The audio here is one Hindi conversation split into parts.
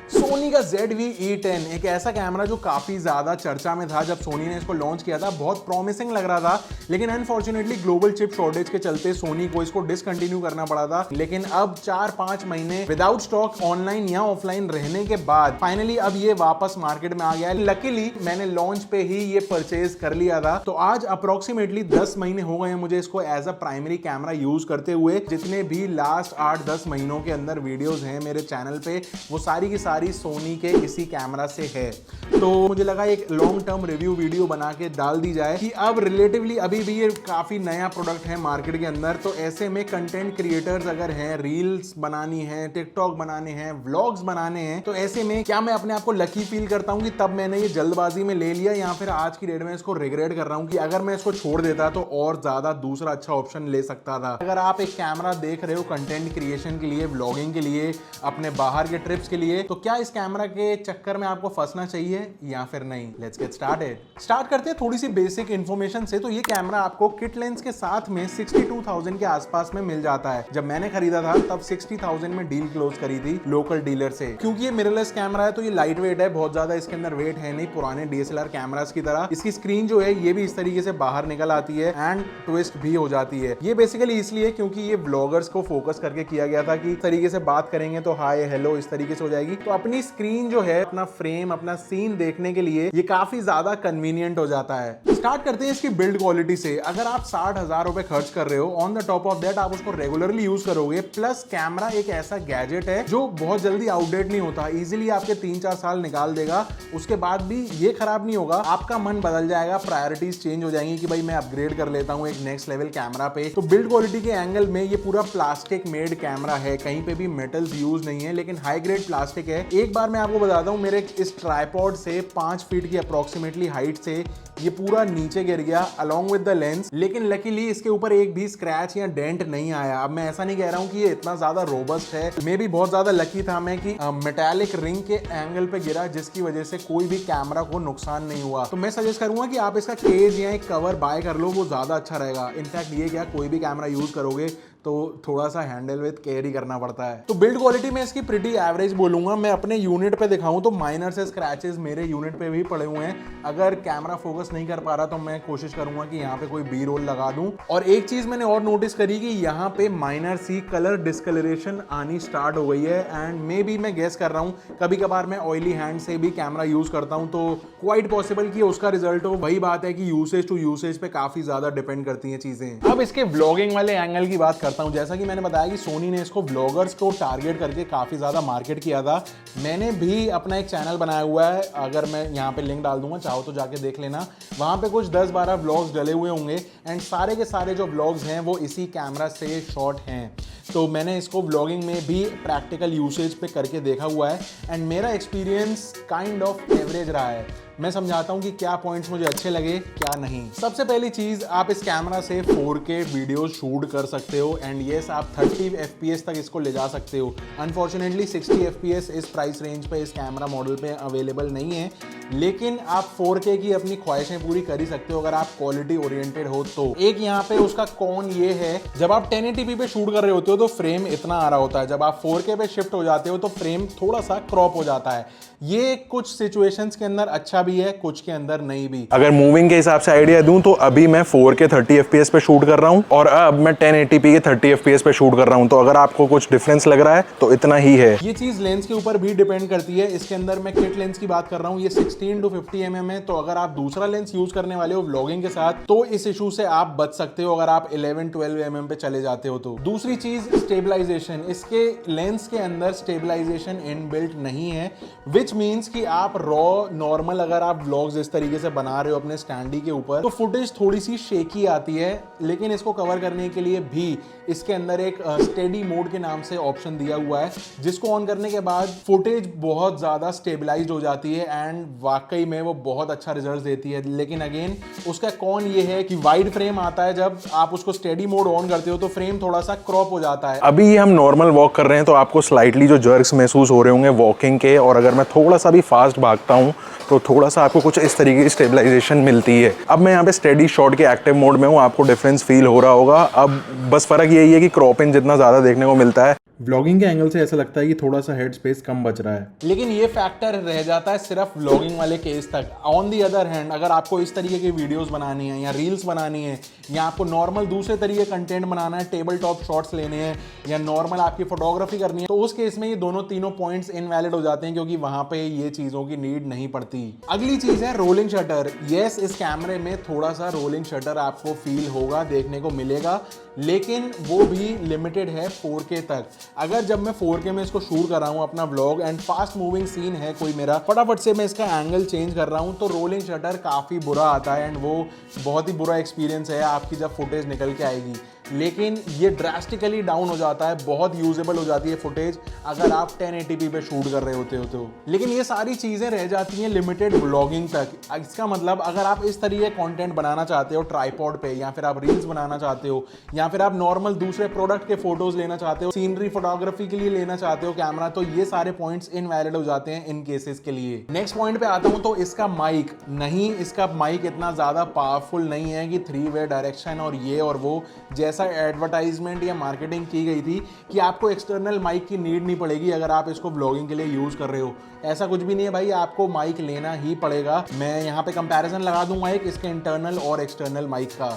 सोनी का ZV-E10 एक ऐसा कैमरा जो काफी ज्यादा चर्चा में था जब सोनी ने इसको लॉन्च किया था। बहुत प्रॉमिसिंग लग रहा था, लेकिन अनफॉर्चुनेटली ग्लोबल चिप शॉर्टेज के चलते सोनी को इसको डिसकंटिन्यू करना पड़ा था। लेकिन अब 4-5 महीने विदाउट स्टॉक ऑनलाइन या ऑफलाइन रहने के बाद फाइनली अब ये वापस मार्केट में आ गया है। लकीली मैंने लॉन्च पे ही ये परचेज कर लिया था। तो आज अप्रोक्सीमेटली 10 महीने हो गए हैं मुझे इसको as a primary camera use करते हुए। जितने भी लास्ट 8-10 महीनों के अंदर वीडियोस हैं मेरे चैनल पे, वो सारी की सारी सोनी के इसी कैमरा से है। तो मुझे लगा एक लॉन्ग टर्म रिव्यू वीडियो बना के डाल दी जाए कि अब रिलेटिवली अभी भी ये काफी नया प्रोडक्ट है मार्केट के अंदर। तो ऐसे में कंटेंट क्रिएटर्स अगर हैं, रील्स बनानी है, टिकटॉक बनाने हैं, व्लॉग्स बनाने हैं, तो ऐसे में क्या मैं अपने आप को लकी फील करता हूं कि तब मैंने ये जल्दबाजी में ले लिया, या फिर आज की डेट में इसको रिग्रेट कर रहा हूं कि अगर मैं इसको छोड़ देता तो और ज्यादा दूसरा अच्छा ऑप्शन ले सकता था। अगर आप एक कैमरा देख रहे हो कंटेंट क्रिएशन के लिए, व्लॉगिंग के लिए, अपने बाहर के ट्रिप्स के लिए, तो क्या इस कैमरा के चक्कर में आपको फंसना चाहिए या फिर नहीं? Let's get started. स्टार्ट करते हैं थोड़ी सी बेसिक इंफॉर्मेशन से। तो ये कैमरा आपको किट लेंस के साथ में 62,000 के आसपास में मिल जाता है। जब मैंने खरीदा था तब 60,000 में डील क्लोज करी थी लोकल डीलर से। क्योंकि ये मिररलेस कैमरा है तो ये लाइट वेट है, बहुत ज्यादा इसके अंदर वेट है नहीं पुराने DSLR कैमरास की तरह। इसकी स्क्रीन जो है ये भी इस तरीके से बाहर निकल आती है एंड ट्विस्ट भी हो जाती है। ये बेसिकली इसलिए क्योंकि ये ब्लॉगर्स को फोकस करके किया गया था कि इस तरीके से बात करेंगे तो हाय हेलो इस तरीके से हो जाएगी। तो अपनी स्क्रीन जो है, अपना फ्रेम, अपना सीन देखने के लिए ये काफी ज्यादा कन्वीनियंट हो जाता है। स्टार्ट करते हैं इसकी बिल्ड क्वालिटी से। अगर आप 60,000 रुपए खर्च कर रहे हो, on the top of that आप उसको रेगुलरली यूज करोगे, प्लस कैमरा एक ऐसा गैजेट है जो बहुत जल्दी आउटडेट नहीं होता, इजीली आपके 3-4 साल निकाल देगा। उसके बाद भी ये खराब नहीं होगा, आपका मन बदल जाएगा, प्रायोरिटीज चेंज हो जाएंगी कि भाई मैं अपग्रेड कर लेता हूं एक नेक्स्ट लेवल कैमरा पे। तो बिल्ड क्वालिटी के एंगल में ये पूरा प्लास्टिक मेड कैमरा है, कहीं पे भी मेटल्स यूज नहीं है, लेकिन हाई ग्रेड प्लास्टिक है। एक बार मैं आपको बताता हूं, मेरे इस ट्राइपॉड से 5 फीट की अप्रोक्सीमेटली हाइट से ये पूरा नीचे गिर गया अलोंग विद द लेंस, लेकिन लकीली इसके ऊपर एक भी स्क्रैच या डेंट नहीं आया। अब मैं ऐसा नहीं कह रहा हूं कि ये इतना ज्यादा रोबस्ट है, मे भी बहुत ज्यादा लकी था मैं कि मेटालिक रिंग के एंगल पे गिरा, जिसकी वजह से कोई भी कैमरा को नुकसान नहीं हुआ। तो मैं सजेस्ट करूंगा कि आप इसका केस या एक कवर बाय कर लो, वो ज्यादा अच्छा रहेगा। इनफैक्ट ये क्या, कोई भी कैमरा यूज करोगे तो थोड़ा सा हैंडल विद केयर ही करना पड़ता है। तो बिल्ड क्वालिटी में इसकी प्रिटी एवरेज बोलूंगा। मैं अपने यूनिट पे दिखाऊं तो माइनर से स्क्रैचेस मेरे यूनिट पे भी पड़े हुए हैं। अगर कैमरा फोकस नहीं कर पा रहा तो मैं कोशिश करूंगा कि यहाँ पे कोई बी रोल लगा दूं। और एक चीज मैंने और नोटिस करी कि यहाँ पे माइनर सी कलर डिस्कलरेशन आनी स्टार्ट हो गई है, एंड मे बी मैं गेस कर रहा हूँ कभी कभार मैं ऑयली हैंड से भी कैमरा यूज करता हूँ, तो क्वाइट पॉसिबल कि उसका रिजल्ट हो। वही बात है कि यूसेज टू यूसेज पे काफी ज्यादा डिपेंड करती है चीजें। अब इसके व्लॉगिंग वाले एंगल की बात करता हूँ। जैसा कि मैंने बताया कि सोनी ने इसको व्लॉगर्स को टारगेट करके काफी ज्यादा मार्केट किया था। मैंने भी अपना एक चैनल बनाया हुआ है, अगर मैं यहाँ पे लिंक डाल दूंगा, चाहो तो जाके देख लेना। वहां पे कुछ 10-12 व्लॉग्स डले हुए होंगे, एंड सारे के सारे जो व्लॉग्स हैं वो इसी कैमरा से शॉट हैं। तो मैंने इसको व्लॉगिंग में भी प्रैक्टिकल यूसेज पे करके देखा हुआ है, एंड मेरा एक्सपीरियंस काइंड ऑफ एवरेज रहा है। मैं समझाता हूं कि क्या पॉइंट्स मुझे अच्छे लगे, क्या नहीं। सबसे पहली चीज, आप इस कैमरा से 4K वीडियो शूट कर सकते हो, एंड यस आप 30 FPS तक इसको ले जा सकते हो। अनफॉर्चुनेटली 60 FPS इस प्राइस रेंज पे इस कैमरा मॉडल पे अवेलेबल नहीं है, लेकिन आप 4K की अपनी ख्वाहिशें पूरी कर ही सकते हो अगर आप क्वालिटी ओरिएंटेड हो तो। एक यहाँ पे उसका कौन ये है, जब आप 1080p पे शूट कर रहे होते हो तो फ्रेम इतना आ रहा होता है, जब आप 4K पे शिफ्ट हो जाते हो तो फ्रेम थोड़ा सा क्रॉप हो जाता है। ये कुछ सिचुएशंस के अंदर अच्छा भी है, कुछ के अंदर नहीं भी। अगर मूविंग के हिसाब से आइडिया दूं तो अभी मैं 4K 30 FPS पे शूट कर रहा हूं, और अब मैं 1080p के 30 FPS पे शूट कर रहा हूं। तो अगर आपको कुछ डिफरेंस लग रहा है तो इतना ही है। ये चीज लेंस के ऊपर भी डिपेंड करती है। इसके अंदर मैं किट लेंस की बात कर रहा हूं, ये 16 to 50 mm है। तो अगर आप दूसरा लेंस यूज करने वाले हो व्लॉगिंग के साथ तो इस इशू से आप बच सकते हो, अगर आप 11-12 mm पे चले जाते हो तो। दूसरी चीज स्टेबलाइजेशन, इसके लेंस के अंदर स्टेबलाइजेशन इनबिल्ट नहीं है, विच मीन्स कि आप रॉ नॉर्मल अगर आप व्लॉग्स इस तरीके से बना रहे हो अपने स्टैंडी के ऊपर तो फुटेज थोड़ी सी शेकी आती है। लेकिन इसको कवर करने के लिए भी इसके अंदर एक स्टेडी मोड के नाम से ऑप्शन दिया हुआ है, जिसको ऑन करने के बाद फुटेज बहुत ज्यादा स्टेबलाइज्ड हो जाती है, एंड वाकई में वो बहुत अच्छा रिजल्ट देती है। लेकिन अगेन उसका कौन ये है कि वाइड फ्रेम आता है, जब आप उसको स्टेडी मोड ऑन करते हो तो फ्रेम थोड़ा सा क्रॉप हो जाता है। अभी ये हम नॉर्मल वॉक कर रहे हैं तो आपको स्लाइटली जो जर्क्स महसूस हो रहे होंगे वॉकिंग के, और अगर मैं थोड़ा सा भी फास्ट भागता हूँ तो थोड़ा सा आपको कुछ इस तरीके की स्टेबलाइजेशन मिलती है। अब मैं यहाँ पे स्टेडी शॉट के एक्टिव मोड में हूँ, आपको डिफरेंस फील हो रहा होगा। अब बस फर्क यही है कि क्रॉपिंग जितना ज़्यादा देखने को मिलता है व्लॉगिंग के एंगल से ऐसा लगता है कि थोड़ा सा हेड स्पेस कम बच रहा है, लेकिन ये फैक्टर रह जाता है सिर्फ व्लॉगिंग वाले केस तक। ऑन दी अदर हैंड अगर आपको इस तरीके की वीडियोस बनानी है या रील्स बनानी है या आपको नॉर्मल दूसरे तरीके कंटेंट बनाना है, टेबल टॉप शॉट्स लेने हैं या नॉर्मल आपकी फोटोग्राफी करनी है, तो उस केस में ये दोनों तीनों पॉइंट्स इनवैलिड हो जाते हैं क्योंकि वहां पे ये चीजों की नीड नहीं पड़ती। अगली चीज है रोलिंग शटर। यस, इस कैमरे में थोड़ा सा रोलिंग शटर आपको फील होगा, देखने को मिलेगा, लेकिन वो भी लिमिटेड है 4K तक। अगर जब मैं 4K में इसको शूट कर रहा हूँ अपना vlog and fast moving scene है कोई मेरा, फटाफट से मैं इसका एंगल चेंज कर रहा हूँ, तो रोलिंग शटर काफ़ी बुरा आता है एंड वो बहुत ही बुरा एक्सपीरियंस है आपकी जब फुटेज निकल के आएगी। लेकिन ये ड्रास्टिकली डाउन हो जाता है, बहुत यूजेबल हो जाती है फुटेज अगर आप 1080p पे शूट कर रहे होते हो तो। लेकिन ये सारी चीज़ें रह जाती हैं लिमिटेड व्लॉगिंग तक। इसका मतलब अगर आप इस तरीके कंटेंट बनाना चाहते हो ट्राइपॉड पे, या फिर आप रील्स बनाना चाहते हो, या फिर आप नॉर्मल दूसरे प्रोडक्ट के फोटोज लेना चाहते हो, सीनरी फोटोग्राफी के लिए लेना चाहते हो कैमरा, तो ये सारे पॉइंट्स इनवैलिड हो जाते हैं इन केसेस के लिए। नेक्स्ट पॉइंट पे आता हूं तो इसका माइक नहीं, इसका माइक इतना ज्यादा पावरफुल नहीं है कि 3-वे डायरेक्शन और ये और वो जैसा एडवर्टाइजमेंट या मार्केटिंग की गई थी कि आपको एक्सटर्नल माइक की नीड नहीं पड़ेगी अगर आप इसको ब्लॉगिंग के लिए यूज कर रहे हो। ऐसा कुछ भी नहीं है भाई, आपको माइक लेना ही पड़ेगा। मैं यहाँ पे कंपैरिजन लगा दूंगा एक इसके इंटरनल और एक्सटर्नल माइक का।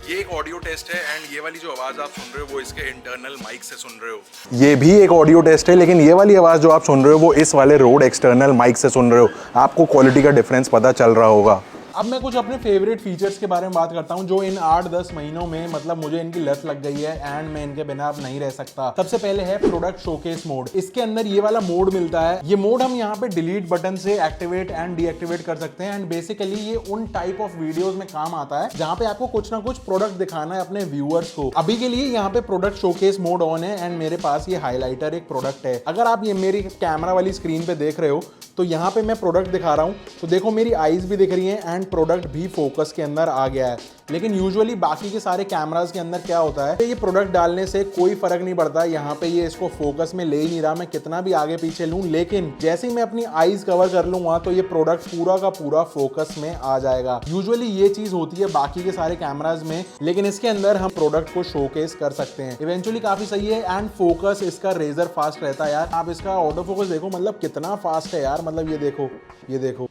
ये एक ऑडियो टेस्ट है एंड ये वाली जो आवाज आप सुन रहे हो वो इसके इंटरनल माइक से सुन रहे हो। ये भी एक ऑडियो टेस्ट है, लेकिन ये वाली आवाज जो आप सुन रहे हो वो इस वाले रोड एक्सटर्नल माइक से सुन रहे हो। आपको क्वालिटी का डिफरेंस पता चल रहा होगा। अब मैं कुछ अपने फेवरेट फीचर्स के बारे में बात करता हूं जो इन 8-10 महीनों में मतलब मुझे इनकी लत लग गई है एंड मैं इनके बिना अब नहीं रह सकता। सबसे पहले है प्रोडक्ट शोकेस मोड। इसके अंदर ये वाला मोड मिलता है। ये मोड हम यहाँ पे डिलीट बटन से एक्टिवेट एंड डीएक्टिवेट कर सकते हैं एंड बेसिकली ये उन टाइप ऑफ वीडियोस में काम आता है जहां पे आपको कुछ ना कुछ प्रोडक्ट दिखाना है अपने व्यूअर्स को। अभी के लिए यहाँ पे प्रोडक्ट शोकेस मोड ऑन है एंड मेरे पास ये हाईलाइटर एक प्रोडक्ट है। अगर आप ये मेरी कैमरा वाली स्क्रीन पे देख रहे हो तो यहाँ पे मैं प्रोडक्ट दिखा रहा हूँ, तो देखो मेरी आईज भी दिख रही है एंड प्रोडक्ट भी फोकस के अंदर आ गया है। लेकिन यूजुअली बाकी के सारे कैमरास के अंदर क्या होता है, ये प्रोडक्ट डालने से कोई फर्क नहीं पड़ता, यहाँ पे ये इसको फोकस में ले ही नहीं रहा, मैं कितना भी आगे पीछे लूं, लेकिन जैसे ही मैं अपनी आईज कवर कर लूंगा तो ये प्रोडक्ट पूरा का पूरा फोकस में आ जाएगा। यूजुअली ये चीज होती है बाकी के सारे कैमराज में, लेकिन इसके अंदर हम प्रोडक्ट को शोकेस कर सकते हैं। इवेंचुअली काफी सही है एंड फोकस इसका रेजर फास्ट रहता है यार। आप इसका ऑटो फोकस देखो, मतलब कितना फास्ट है यार, मतलब ये देखो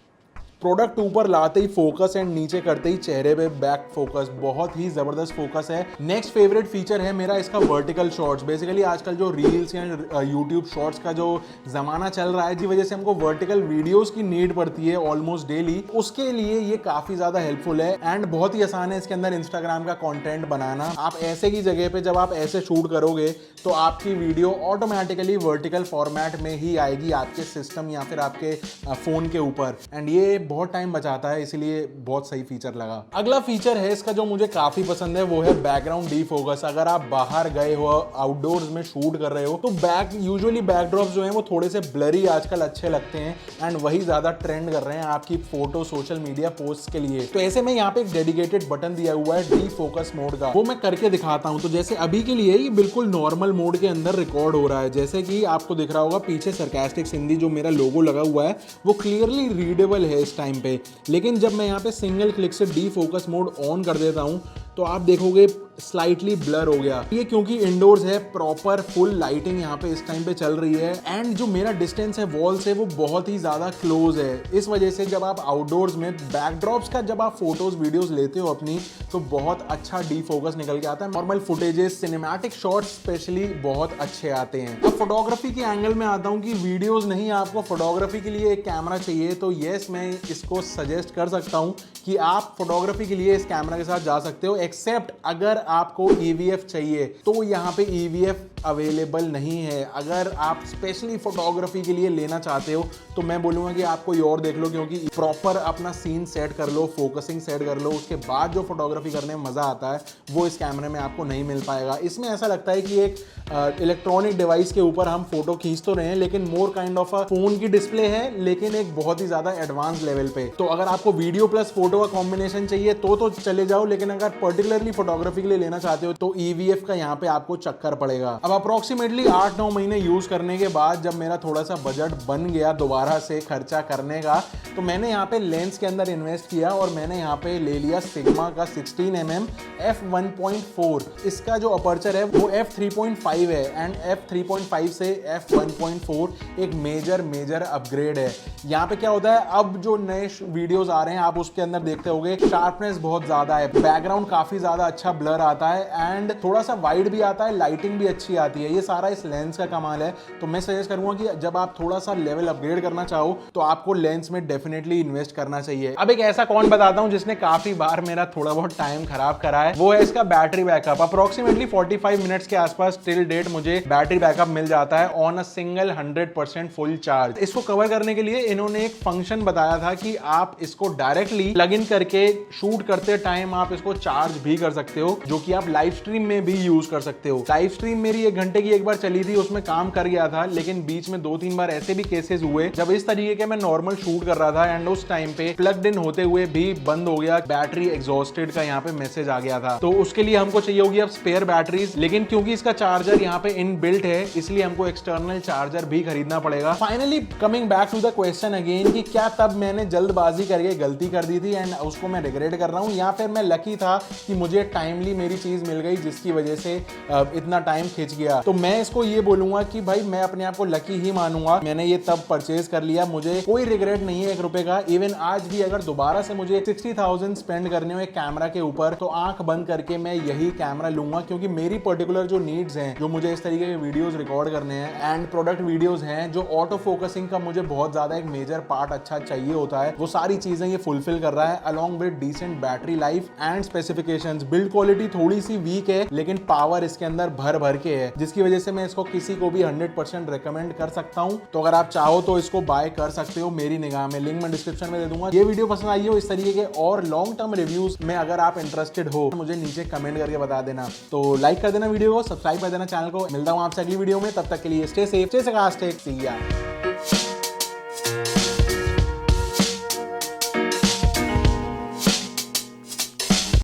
प्रोडक्ट ऊपर लाते ही फोकस एंड नीचे करते ही चेहरे पे बैक फोकस, बहुत ही जबरदस्त फोकस है। नेक्स्ट फेवरेट फीचर है मेरा इसका वर्टिकल शॉट्स। बेसिकली आजकल जो रील्स या यूट्यूब शॉर्ट्स का जो जमाना चल रहा है, जिस वजह से हमको वर्टिकल वीडियोस की नीड पड़ती है ऑलमोस्ट डेली, उसके लिए ये काफी ज्यादा हेल्पफुल है एंड बहुत ही आसान है इसके अंदर इंस्टाग्राम का कंटेंट बनाना। आप ऐसे की जगह पे जब आप ऐसे शूट करोगे तो आपकी वीडियो ऑटोमेटिकली वर्टिकल फॉर्मेट में ही आएगी आपके सिस्टम या फिर आपके फोन के ऊपर एंड ये बहुत टाइम बचाता है, इसलिए बहुत सही फीचर लगा। अगला फीचर है इसका जो मुझे काफी पसंद है, वो है बैकग्राउंड डीफोकस। अगर आप बाहर गए हो, आउटडोर्स में शूट कर रहे हो, तो यूजुअली बैकड्रॉप्स जो हैं वो थोड़े से ब्लरी आजकल अच्छे लगते हैं एंड वही ज्यादा ट्रेंड कर रहे हैं आपकी फोटो सोशल मीडिया पोस्ट के लिए। तो ऐसे में यहाँ पे एक डेडिकेटेड बटन दिया हुआ है डीफोकस मोड का, वो मैं करके दिखाता हूँ। तो जैसे अभी के लिए ये बिल्कुल नॉर्मल मोड के अंदर रिकॉर्ड हो रहा है, जैसे कि आपको दिख रहा होगा पीछे सरकास्टिक सिंधी जो मेरा लोगो लगा हुआ है वो क्लियरली रीडेबल है इस टाइम पे। लेकिन जब मैं यहाँ पे सिंगल क्लिक से डी फोकस मोड ऑन कर देता हूँ तो आप देखोगे स्लाइटली ब्लर हो गया। ये क्योंकि इंडोर्स है, प्रॉपर फुल लाइटिंग यहाँ पे इस टाइम पे चल रही है एंड जो मेरा डिस्टेंस है वॉल से वो बहुत ही ज्यादा क्लोज है। इस वजह से जब आप आउटडोर्स में बैकड्रॉप्स का जब आप फोटोज वीडियोस लेते हो अपनी, तो बहुत अच्छा डी फोकस निकल के आता है। Normal footages, cinematic shots specially बहुत अच्छे आते हैं। अब फोटोग्राफी के एंगल में आता हूँ कि वीडियोज नहीं, आपको फोटोग्राफी के लिए एक कैमरा चाहिए, तो यस मैं इसको सजेस्ट कर सकता हूँ कि आप फोटोग्राफी के लिए इस कैमरा के साथ जा सकते हो, एक्सेप्ट अगर आपको EVF चाहिए तो यहाँ पे EVF अवेलेबल नहीं है। अगर आप स्पेशली फोटोग्राफी के लिए लेना चाहते हो तो मैं बोलूँगा कि आप कोई और देख लो, क्योंकि प्रॉपर अपना सीन सेट कर लो, फोकसिंग सेट कर लो, उसके बाद जो फोटोग्राफी करने में मज़ा आता है वो इस कैमरे में आपको नहीं मिल पाएगा। इसमें ऐसा लगता है कि एक इलेक्ट्रॉनिक डिवाइस के ऊपर हम फोटो खींच तो रहे हैं, लेकिन more kind of a phone की डिस्प्ले है, लेकिन एक बहुत ही ज़्यादा एडवांस लेवल पे। तो अगर आपको वीडियो प्लस फोटो का कॉम्बिनेशन चाहिए तो चले जाओ, लेकिन अगर पर्टिकुलरली फोटोग्राफी के लिए लेना चाहते हो तो EVF का यहाँ पे आपको चक्कर पड़ेगा। अब अप्रोक्सीमेटली 8-9 महीने यूज करने के बाद जब मेरा थोड़ा सा बजट बन गया दोबारा से खर्चा करने का, तो मैंने यहाँ पे लेंस के अंदर इन्वेस्ट किया और मैंने यहाँ पे ले लिया सिग्मा का 16mm f1.4। इसका जो अपर्चर है वो f3.5 है एंड f3.5 से f1.4 एक मेजर अपग्रेड है। यहाँ पे क्या होता है, अब जो नए वीडियोस आ रहे हैं आप उसके अंदर देखते होगे शार्पनेस बहुत ज्यादा है, बैकग्राउंड काफी ज्यादा अच्छा ब्लर आता है एंड थोड़ा सा वाइड भी आता है, लाइटिंग भी अच्छी आती है। ये सारा इस लेंस का कमाल है। तो मैं सजेस्ट करूंगा कि जब आप थोड़ा सा लेवल अपग्रेड करना चाहो तो आपको लेंस में डेफिनेटली इन्वेस्ट करना चाहिए। अब एक ऐसा कौन बताता हूं जिसने काफी बार मेरा थोड़ा बहुत टाइम खराब करा है, वो है इसका बैटरी बैकअप। अप्रोक्सीमेटली 45 मिनट्स के आसपास टिल डेट मुझे बैटरी बैकअप मिल जाता है on a single 100% full charge. इसको कवर करने के लिए इन्होंने एक फंक्शन बताया था कि आप इसको डायरेक्टली प्लग इन करके शूट करते टाइम आप इसको चार्ज भी कर सकते हो, जो कि आप लाइव स्ट्रीम में भी यूज कर सकते हो। लाइव स्ट्रीम मेरी 1 घंटे की एक बार चली थी, उसमें काम कर गया था, लेकिन बीच में 2-3 बार ऐसे भी केसेस हुए जब इस तरीके के मैं नॉर्मल शूट कर रहा था एंड उस टाइम पे प्लग्ड इन होते हुए भी बंद हो गया, बैटरी एग्जॉस्टेड का यहाँ पे मैसेज आ गया था। तो उसके लिए हमको चाहिए होगी अब स्पेयर बैटरीज, लेकिन क्योंकि इसका चार्जर यहाँ पे इनबिल्ट है इसलिए हमको एक्सटर्नल चार्जर भी खरीदना पड़ेगा। Finally coming back to the question again कि क्या तब मैंने जल्दबाजी करके गलती कर दी थी एंड उसको मैं रिग्रेट कर रहा हूँ, या फिर मैं लकी था कि मुझे टाइमली मेरी चीज मिल गई जिसकी वजह से इतना टाइम खिंच गया। तो मैं इसको ये बोलूंगा कि भाई मैं अपने आप को लकी ही मानूंगा, मैंने ये तब परचेज कर लिया, मुझे कोई रिग्रेट नहीं है 1 रुपए का। इवन आज भी अगर दोबारा से मुझे 60,000 स्पेंड करने हो एक कैमरा के ऊपर तो आंख बंद करके मैं यही कैमरा लूंगा, क्योंकि मेरी पर्टिकुलर जो नीड्स हैं, जो मुझे इस तरीके के वीडियोस रिकॉर्ड करने हैं एंड प्रोडक्ट वीडियोस हैं, जो ऑटो फोकसिंग का मुझे बहुत ज्यादा एक मेजर पार्ट अच्छा चाहिए होता है, वो सारी चीजें ये फुलफिल कर रहा है along with decent battery life and specifications. Build quality थोड़ी सी वीक है लेकिन पावर इसके अंदर भर के है, जिसकी वजह से मैं इसको किसी को भी 100% रेकमेंड कर सकता हूं। तो अगर आप चाहो तो इसको बाय कर सकते हो मेरी निगाह में, लिंक मैं डिस्क्रिप्शन में दे दूंगा। ये वीडियो पसंद आई हो इस तरीके के और लॉन्ग टर्म रिव्यूज में अगर आप इंटरेस्टेड हो मुझे नीचे कमेंट करके बता देना। तो लाइक कर देना वीडियो को, सब्सक्राइब कर देना चैनल को। मिलता हूं आपसे अगली वीडियो में, तब तक के लिए स्टे सेफ, स्टे सकास्टिक, सी या।